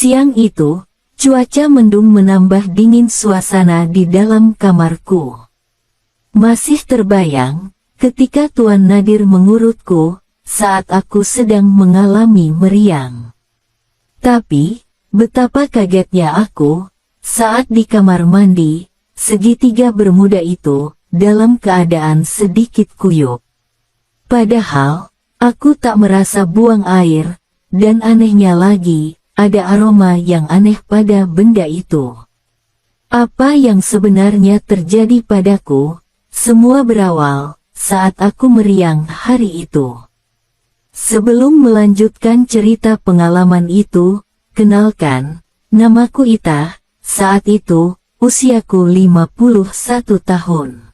Siang itu, cuaca mendung menambah dingin suasana di dalam kamarku. Masih terbayang, ketika Tuan Nadir mengurutku, saat aku sedang mengalami meriang. Tapi, betapa kagetnya aku, saat di kamar mandi, segitiga bermuda itu, dalam keadaan sedikit kuyup. Padahal, aku tak merasa buang air, dan anehnya lagi, ada aroma yang aneh pada benda itu. Apa yang sebenarnya terjadi padaku? Semua berawal saat aku meriang hari itu. Sebelum melanjutkan cerita pengalaman itu, kenalkan, namaku Ita. Saat itu, usiaku 51 tahun.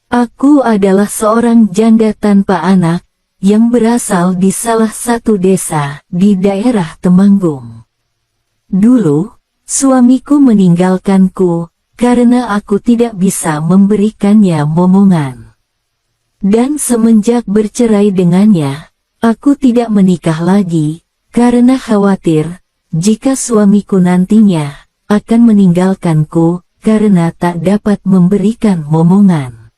Aku adalah seorang janda tanpa anak, yang berasal di salah satu desa di daerah Temanggung. Dulu, suamiku meninggalkanku karena aku tidak bisa memberikannya momongan. Dan semenjak bercerai dengannya, aku tidak menikah lagi karena khawatir jika suamiku nantinya akan meninggalkanku karena tak dapat memberikan momongan.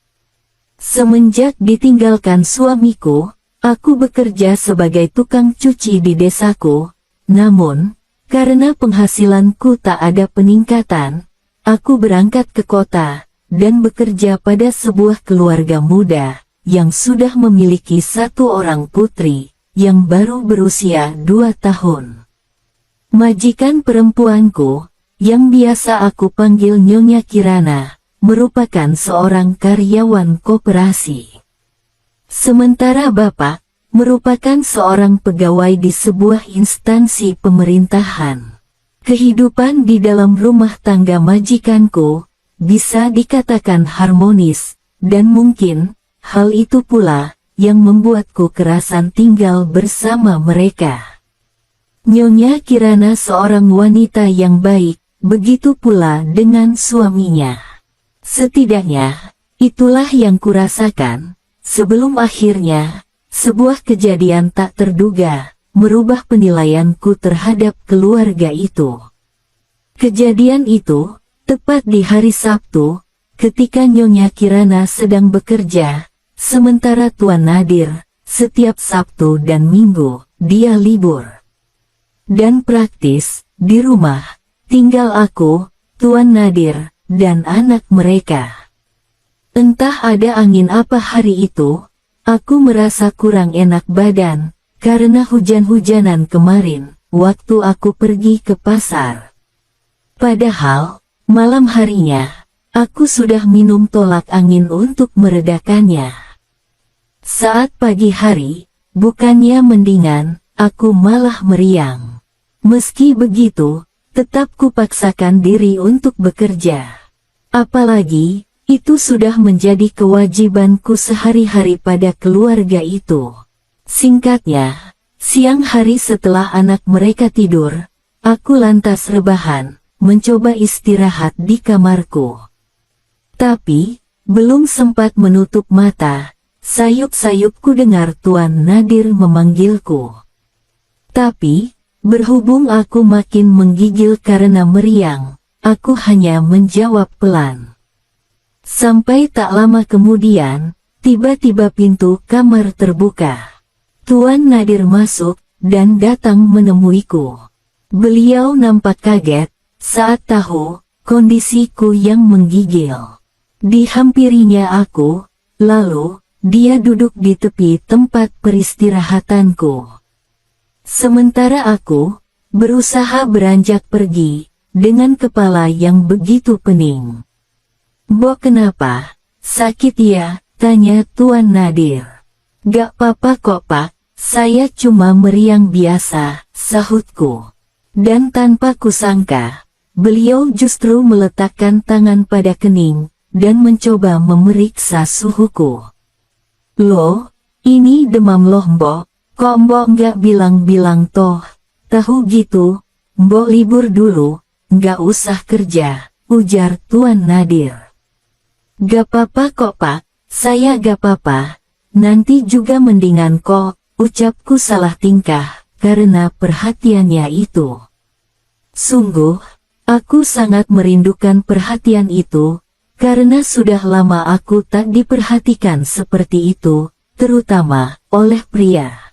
Semenjak ditinggalkan suamiku, aku bekerja sebagai tukang cuci di desaku, namun, karena penghasilanku tak ada peningkatan, aku berangkat ke kota, dan bekerja pada sebuah keluarga muda, yang sudah memiliki satu orang putri, yang baru berusia 2 tahun. Majikan perempuanku, yang biasa aku panggil Nyonya Kirana, merupakan seorang karyawan koperasi. Sementara bapak, merupakan seorang pegawai di sebuah instansi pemerintahan. Kehidupan di dalam rumah tangga majikanku, bisa dikatakan harmonis, dan mungkin, hal itu pula, yang membuatku kerasan tinggal bersama mereka. Nyonya Kirana seorang wanita yang baik, begitu pula dengan suaminya. Setidaknya, itulah yang kurasakan. Sebelum akhirnya, sebuah kejadian tak terduga, merubah penilaianku terhadap keluarga itu. Kejadian itu, tepat di hari Sabtu, ketika Nyonya Kirana sedang bekerja, sementara Tuan Nadir, setiap Sabtu dan Minggu, dia libur. Dan praktis, di rumah, tinggal aku, Tuan Nadir, dan anak mereka. Entah ada angin apa hari itu, aku merasa kurang enak badan, karena hujan-hujanan kemarin, waktu aku pergi ke pasar. Padahal, malam harinya, aku sudah minum tolak angin untuk meredakannya. Saat pagi hari, bukannya mendingan, aku malah meriang. Meski begitu, tetap kupaksakan diri untuk bekerja. Apalagi, itu sudah menjadi kewajibanku sehari-hari pada keluarga itu. Singkatnya, siang hari setelah anak mereka tidur, aku lantas rebahan, mencoba istirahat di kamarku. Tapi, belum sempat menutup mata, sayup-sayupku dengar Tuan Nadir memanggilku. Tapi, berhubung aku makin menggigil karena meriang, aku hanya menjawab pelan. Sampai tak lama kemudian, tiba-tiba pintu kamar terbuka. Tuan Nadir masuk, dan datang menemuiku. Beliau nampak kaget, saat tahu, kondisiku yang menggigil. Dihampirinya aku, lalu, dia duduk di tepi tempat peristirahatanku. Sementara aku, berusaha beranjak pergi, dengan kepala yang begitu pening. "Mbok kenapa? Sakit ya?" tanya Tuan Nadir. "Gak apa-apa kok Pak, saya cuma meriang biasa," sahutku. Dan tanpa kusangka, beliau justru meletakkan tangan pada kening, dan mencoba memeriksa suhuku. "Loh, ini demam loh Mbok, kok Mbok gak bilang-bilang toh? Tahu gitu, Mbok libur dulu, gak usah kerja," ujar Tuan Nadir. "Gak apa-apa kok Pak, saya gak apa-apa, nanti juga mendingan kok," ucapku salah tingkah, karena perhatiannya itu. Sungguh, aku sangat merindukan perhatian itu, karena sudah lama aku tak diperhatikan seperti itu, terutama oleh pria.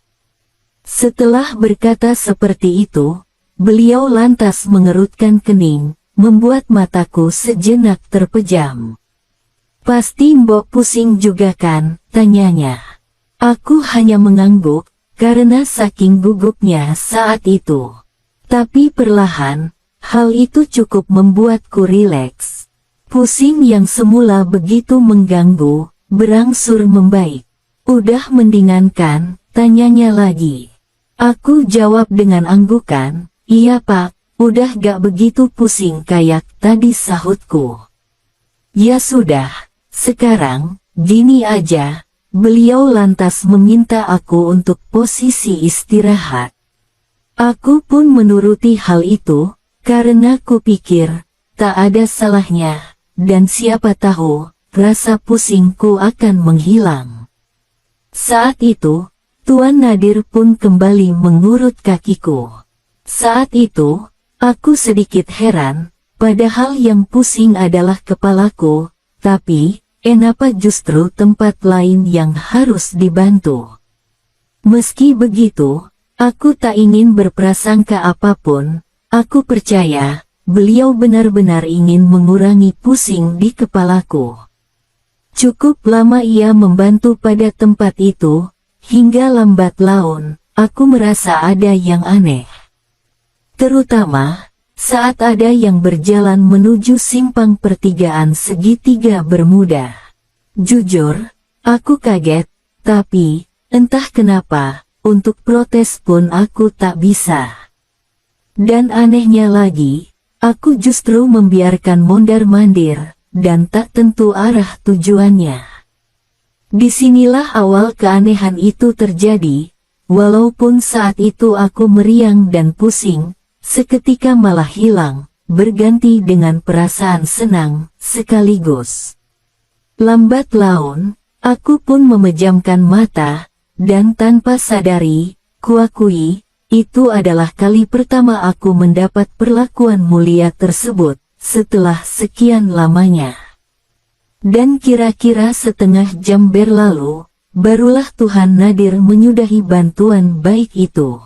Setelah berkata seperti itu, beliau lantas mengerutkan kening, membuat mataku sejenak terpejam. "Pasti Mbok pusing juga kan?" tanyanya. Aku hanya mengangguk, karena saking gugupnya saat itu. Tapi perlahan, hal itu cukup membuatku rileks. Pusing yang semula begitu mengganggu, berangsur membaik. "Udah mendingan kan?" tanyanya lagi. Aku jawab dengan anggukan, "Iya Pak, udah gak begitu pusing kayak tadi," sahutku. "Ya sudah, sekarang, gini aja." Beliau lantas meminta aku untuk posisi istirahat. Aku pun menuruti hal itu, karena kupikir, tak ada salahnya, dan siapa tahu, rasa pusingku akan menghilang. Saat itu, Tuan Nadir pun kembali mengurut kakiku. Saat itu, aku sedikit heran, padahal yang pusing adalah kepalaku, tapi kenapa justru tempat lain yang harus dibantu? Meski begitu, aku tak ingin berprasangka apapun. Aku percaya, beliau benar-benar ingin mengurangi pusing di kepalaku. Cukup lama ia membantu pada tempat itu, hingga lambat laun, aku merasa ada yang aneh. Terutama saat ada yang berjalan menuju simpang pertigaan segitiga Bermuda. Jujur, aku kaget, tapi entah kenapa, untuk protes pun aku tak bisa. Dan anehnya lagi, aku justru membiarkan mondar-mandir, dan tak tentu arah tujuannya. Disinilah awal keanehan itu terjadi, walaupun saat itu aku meriang dan pusing, seketika malah hilang, berganti dengan perasaan senang, sekaligus. Lambat laun, aku pun memejamkan mata, dan tanpa sadari, kuakui, itu adalah kali pertama aku mendapat perlakuan mulia tersebut, setelah sekian lamanya. Dan kira-kira setengah jam berlalu, barulah Tuan Nadir menyudahi bantuan baik itu.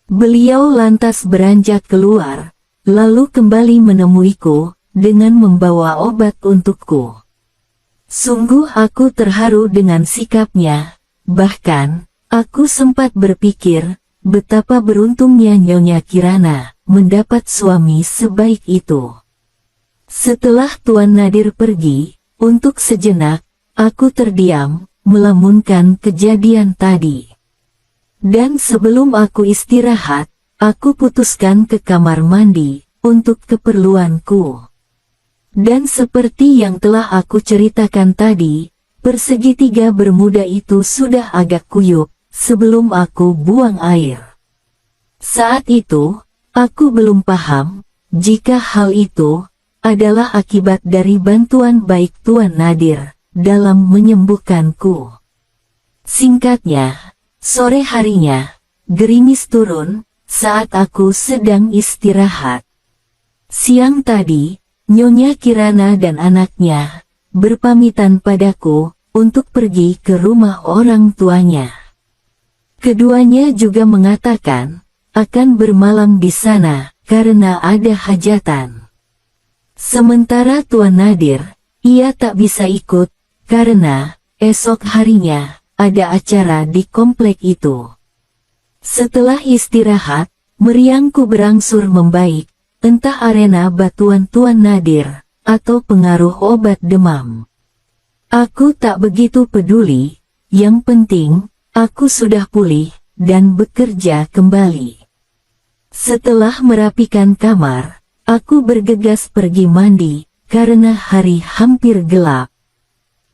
Beliau lantas beranjak keluar, lalu kembali menemuiku, dengan membawa obat untukku. Sungguh aku terharu dengan sikapnya, bahkan, aku sempat berpikir, betapa beruntungnya Nyonya Kirana, mendapat suami sebaik itu. Setelah Tuan Nadir pergi, untuk sejenak, aku terdiam, melamunkan kejadian tadi. Dan sebelum aku istirahat, aku putuskan ke kamar mandi, untuk keperluanku. Dan seperti yang telah aku ceritakan tadi, persegitiga Bermuda itu sudah agak kuyup, sebelum aku buang air. Saat itu, aku belum paham, jika hal itu adalah akibat dari bantuan baik Tuan Nadir, dalam menyembuhkanku. Singkatnya, sore harinya, gerimis turun, saat aku sedang istirahat. Siang tadi, Nyonya Kirana dan anaknya, berpamitan padaku, untuk pergi ke rumah orang tuanya. Keduanya juga mengatakan, akan bermalam di sana, karena ada hajatan. Sementara Tuan Nadir, ia tak bisa ikut, karena, esok harinya, ada acara di komplek itu. Setelah istirahat, meriangku berangsur membaik, entah arena batuan Tuan Nadir, atau pengaruh obat demam. Aku tak begitu peduli, yang penting, aku sudah pulih, dan bekerja kembali. Setelah merapikan kamar, aku bergegas pergi mandi, karena hari hampir gelap.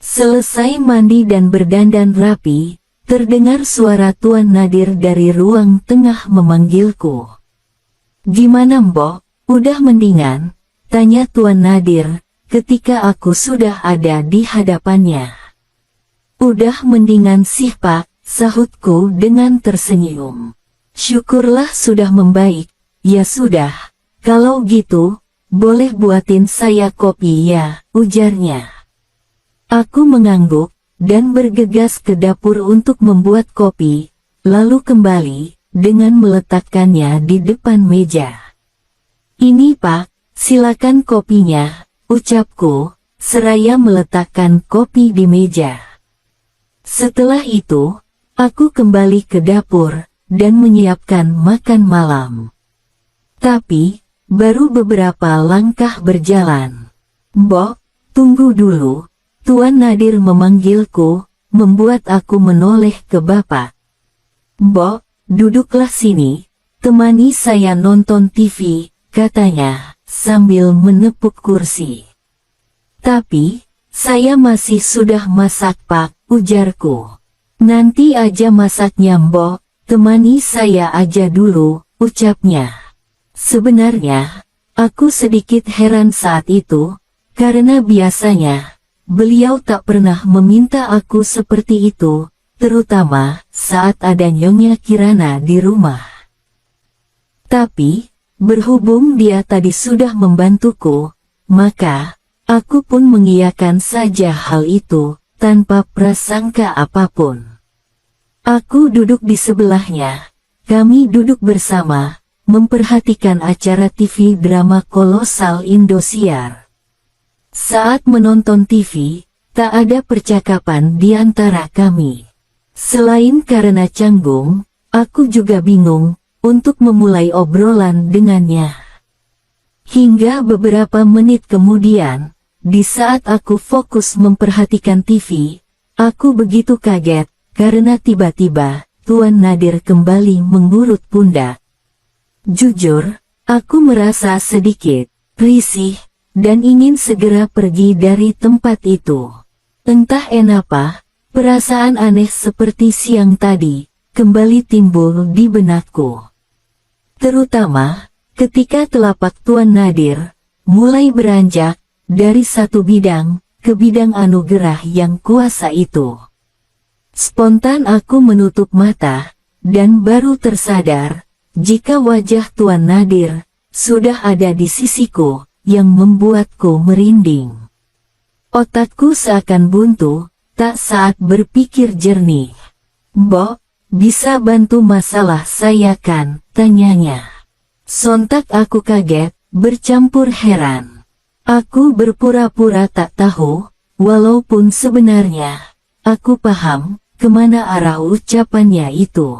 Selesai mandi dan berdandan rapi, terdengar suara Tuan Nadir dari ruang tengah memanggilku. "Gimana Mbok, udah mendingan?" tanya Tuan Nadir, ketika aku sudah ada di hadapannya. "Udah mendingan sih Pak," sahutku dengan tersenyum. "Syukurlah sudah membaik." "Ya sudah, Kalau gitu, boleh buatin saya kopi ya, ujarnya. Aku mengangguk, dan bergegas ke dapur untuk membuat kopi, lalu kembali, dengan meletakkannya di depan meja. Ini Pak, silakan kopinya, ucapku, seraya meletakkan kopi di meja. Setelah itu, aku kembali ke dapur, dan menyiapkan makan malam. Tapi, baru beberapa langkah berjalan. "Mbok, tunggu dulu," Tuan Nadir memanggilku, membuat aku menoleh ke Bapak. "Mbok, duduklah sini, temani saya nonton TV," katanya, sambil menepuk kursi. "Tapi, saya masih sudah masak Pak," ujarku. "Nanti aja masaknya Mbok, temani saya aja dulu," ucapnya. Sebenarnya, aku sedikit heran saat itu, karena biasanya, beliau tak pernah meminta aku seperti itu, terutama saat ada Nyonya Kirana di rumah. Tapi, berhubung dia tadi sudah membantuku, maka, aku pun mengiyakan saja hal itu, tanpa prasangka apapun. Aku duduk di sebelahnya, kami duduk bersama, memperhatikan acara TV drama kolosal Indosiar. Saat menonton TV, tak ada percakapan di antara kami. Selain karena canggung, aku juga bingung untuk memulai obrolan dengannya. Hingga beberapa menit kemudian, di saat aku fokus memperhatikan TV, aku begitu kaget, karena tiba-tiba, Tuan Nadir kembali mengurut pundak. Jujur, aku merasa sedikit risih, dan ingin segera pergi dari tempat itu. Entah kenapa, perasaan aneh seperti siang tadi, kembali timbul di benakku. Terutama, ketika telapak Tuan Nadir, mulai beranjak, dari satu bidang, ke bidang anugerah yang kuasa itu. Spontan aku menutup mata, dan baru tersadar, jika wajah Tuan Nadir, sudah ada di sisiku, yang membuatku merinding. Otakku seakan buntu, tak saat berpikir jernih. "Mbok, bisa bantu masalah saya kan?" tanyanya. Sontak aku kaget, bercampur heran. Aku berpura-pura tak tahu, walaupun sebenarnya, aku paham, kemana arah ucapannya itu.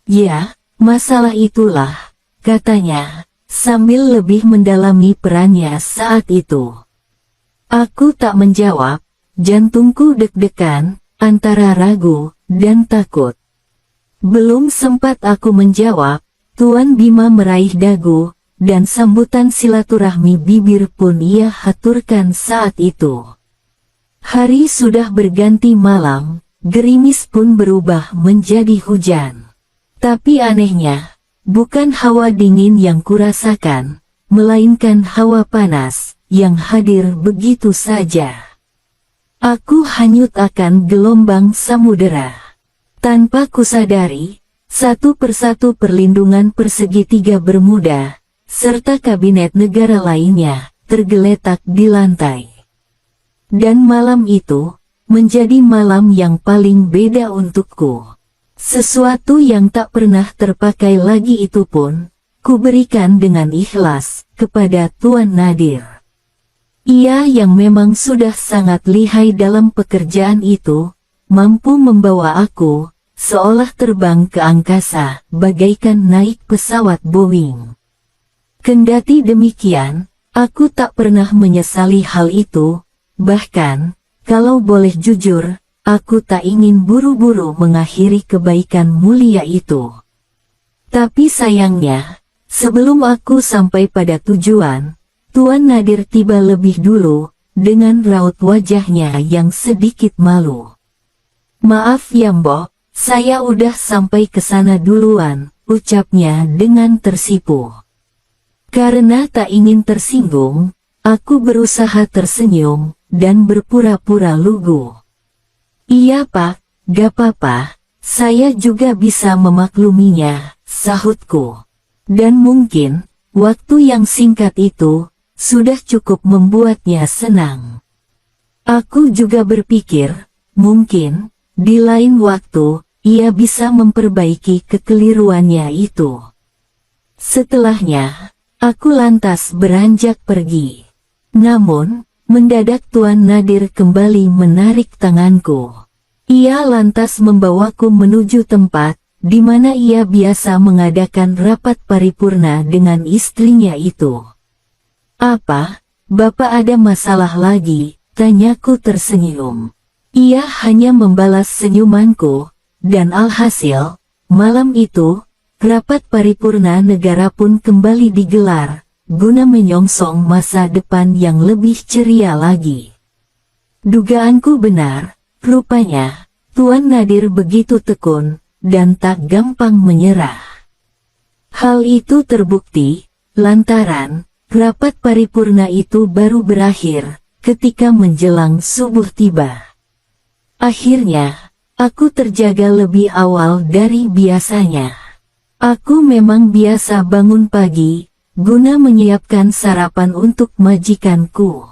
"Ya, masalah itulah," katanya, sambil lebih mendalami perannya saat itu. Aku tak menjawab, jantungku deg-degan, antara ragu, dan takut. Belum sempat aku menjawab, Tuan Bima meraih dagu, dan sambutan silaturahmi bibir pun ia haturkan saat itu. Hari sudah berganti malam, gerimis pun berubah menjadi hujan. Tapi anehnya, bukan hawa dingin yang kurasakan, melainkan hawa panas, yang hadir begitu saja. Aku hanyut akan gelombang samudera. Tanpa kusadari, satu persatu perlindungan persegitiga Bermuda, serta kabinet negara lainnya, tergeletak di lantai. Dan malam itu, menjadi malam yang paling beda untukku. Sesuatu yang tak pernah terpakai lagi itu pun, kuberikan dengan ikhlas, kepada Tuan Nadir. Ia yang memang sudah sangat lihai dalam pekerjaan itu, mampu membawa aku, seolah terbang ke angkasa, bagaikan naik pesawat Boeing. Kendati demikian, aku tak pernah menyesali hal itu, bahkan, kalau boleh jujur, aku tak ingin buru-buru mengakhiri kebaikan mulia itu. Tapi sayangnya, sebelum aku sampai pada tujuan, Tuan Nadir tiba lebih dulu, dengan raut wajahnya yang sedikit malu. "Maaf ya Mbok, saya udah sampai ke sana duluan," ucapnya dengan tersipu. Karena tak ingin tersinggung, aku berusaha tersenyum, dan berpura-pura lugu. "Iya Pak, gak apa-apa, saya juga bisa memakluminya," sahutku. "Dan mungkin, waktu yang singkat itu sudah cukup membuatnya senang. Aku juga berpikir, mungkin di lain waktu ia bisa memperbaiki kekeliruannya itu. Setelahnya, aku lantas beranjak pergi. Namun, mendadak Tuan Nadir kembali menarik tanganku. Ia lantas membawaku menuju tempat di mana ia biasa mengadakan rapat paripurna dengan istrinya itu. "Apa, Bapak ada masalah lagi?" tanyaku tersenyum. Ia hanya membalas senyumanku, dan alhasil, malam itu, rapat paripurna negara pun kembali digelar, guna menyongsong masa depan yang lebih ceria lagi. Dugaanku benar, rupanya, Tuan Nadir begitu tekun, dan tak gampang menyerah. Hal itu terbukti, lantaran, rapat paripurna itu baru berakhir, ketika menjelang subuh tiba. Akhirnya, aku terjaga lebih awal dari biasanya. Aku memang biasa bangun pagi, guna menyiapkan sarapan untuk majikanku.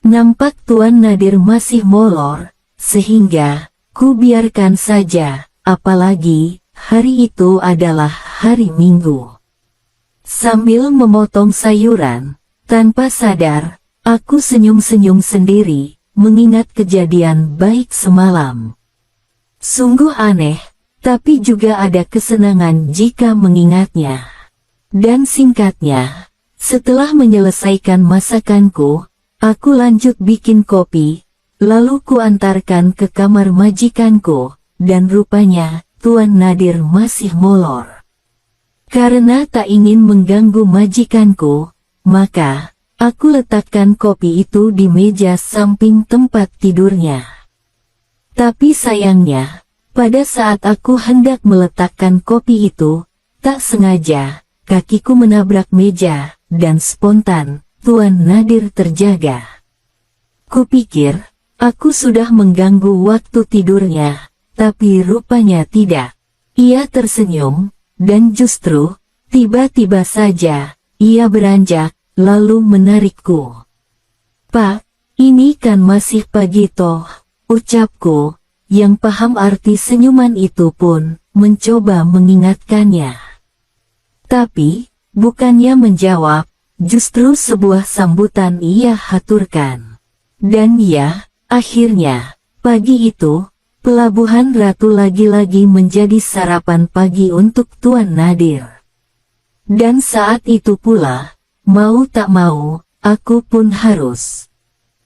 Nampak Tuan Nadir masih molor, sehingga, ku biarkan saja, apalagi, hari itu adalah hari Minggu. Sambil memotong sayuran, tanpa sadar, aku senyum-senyum sendiri, mengingat kejadian baik semalam. Sungguh aneh, tapi juga ada kesenangan jika mengingatnya. Dan singkatnya, setelah menyelesaikan masakanku, aku lanjut bikin kopi, lalu kuantarkan ke kamar majikanku, dan rupanya, Tuan Nadir masih molor. Karena tak ingin mengganggu majikanku, maka, aku letakkan kopi itu di meja samping tempat tidurnya. Tapi sayangnya, pada saat aku hendak meletakkan kopi itu, tak sengaja, kakiku menabrak meja, dan spontan, Tuan Nadir terjaga. Kupikir, aku sudah mengganggu waktu tidurnya, tapi rupanya tidak. Ia tersenyum, dan justru, tiba-tiba saja, ia beranjak, lalu menarikku. "Pak, ini kan masih pagi toh," ucapku, yang paham arti senyuman itu pun, mencoba mengingatkannya. Tapi, bukannya menjawab, justru sebuah sambutan ia haturkan. Dan ya, akhirnya, pagi itu, Pelabuhan Ratu lagi-lagi menjadi sarapan pagi untuk Tuan Nadir. Dan saat itu pula, mau tak mau, aku pun harus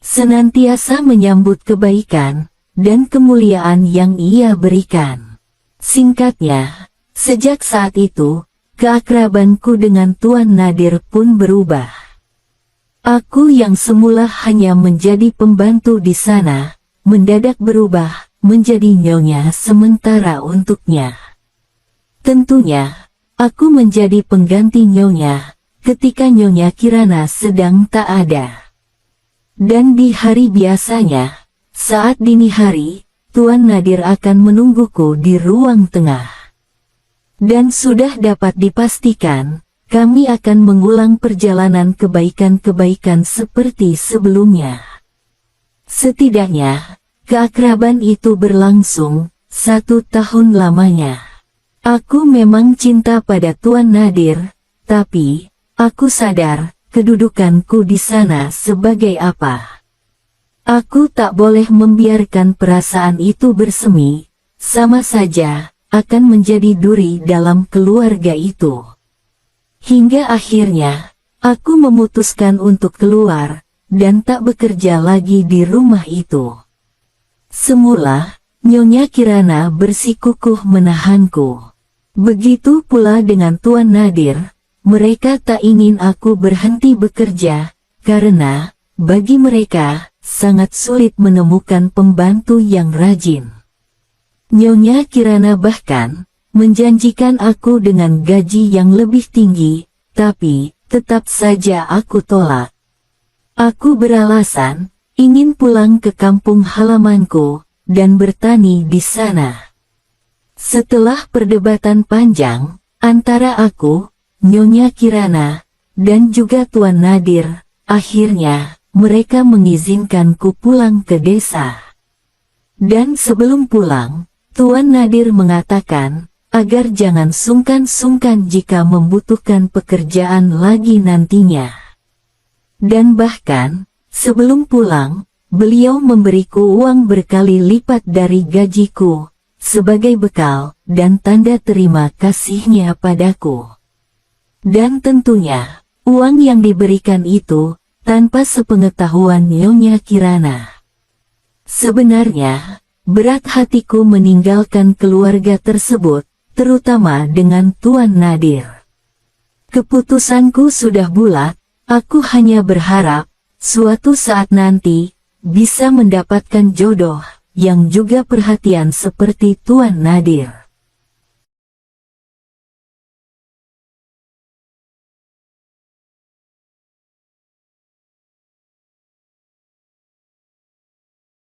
senantiasa menyambut kebaikan dan kemuliaan yang ia berikan. Singkatnya, sejak saat itu, keakrabanku dengan Tuan Nadir pun berubah. Aku yang semula hanya menjadi pembantu di sana, mendadak berubah menjadi nyonya sementara untuknya. Tentunya, aku menjadi pengganti nyonya, ketika Nyonya Kirana sedang tak ada. Dan di hari biasanya, saat dini hari, Tuan Nadir akan menungguku di ruang tengah. Dan sudah dapat dipastikan, kami akan mengulang perjalanan kebaikan-kebaikan seperti sebelumnya. Setidaknya, keakraban itu berlangsung 1 tahun lamanya. Aku memang cinta pada Tuan Nadir, tapi aku sadar kedudukanku di sana sebagai apa. Aku tak boleh membiarkan perasaan itu bersemi, sama saja akan menjadi duri dalam keluarga itu. Hingga akhirnya, aku memutuskan untuk keluar, dan tak bekerja lagi di rumah itu. Semula, Nyonya Kirana bersikukuh menahanku. Begitu pula dengan Tuan Nadir, mereka tak ingin aku berhenti bekerja, karena, bagi mereka, sangat sulit menemukan pembantu yang rajin. Nyonya Kirana bahkan, menjanjikan aku dengan gaji yang lebih tinggi, tapi, tetap saja aku tolak. Aku beralasan, ingin pulang ke kampung halamanku, dan bertani di sana. Setelah perdebatan panjang, antara aku, Nyonya Kirana, dan juga Tuan Nadir. Akhirnya, mereka mengizinkanku pulang ke desa. Dan sebelum pulang, Tuan Nadir mengatakan, agar jangan sungkan-sungkan jika membutuhkan pekerjaan lagi nantinya. Dan bahkan, sebelum pulang, beliau memberiku uang berkali lipat dari gajiku, sebagai bekal dan tanda terima kasihnya padaku. Dan tentunya, uang yang diberikan itu, tanpa sepengetahuan Nyonya Kirana. Sebenarnya, berat hatiku meninggalkan keluarga tersebut, terutama dengan Tuan Nadir. Keputusanku sudah bulat, aku hanya berharap, suatu saat nanti, bisa mendapatkan jodoh, yang juga perhatian seperti Tuan Nadir.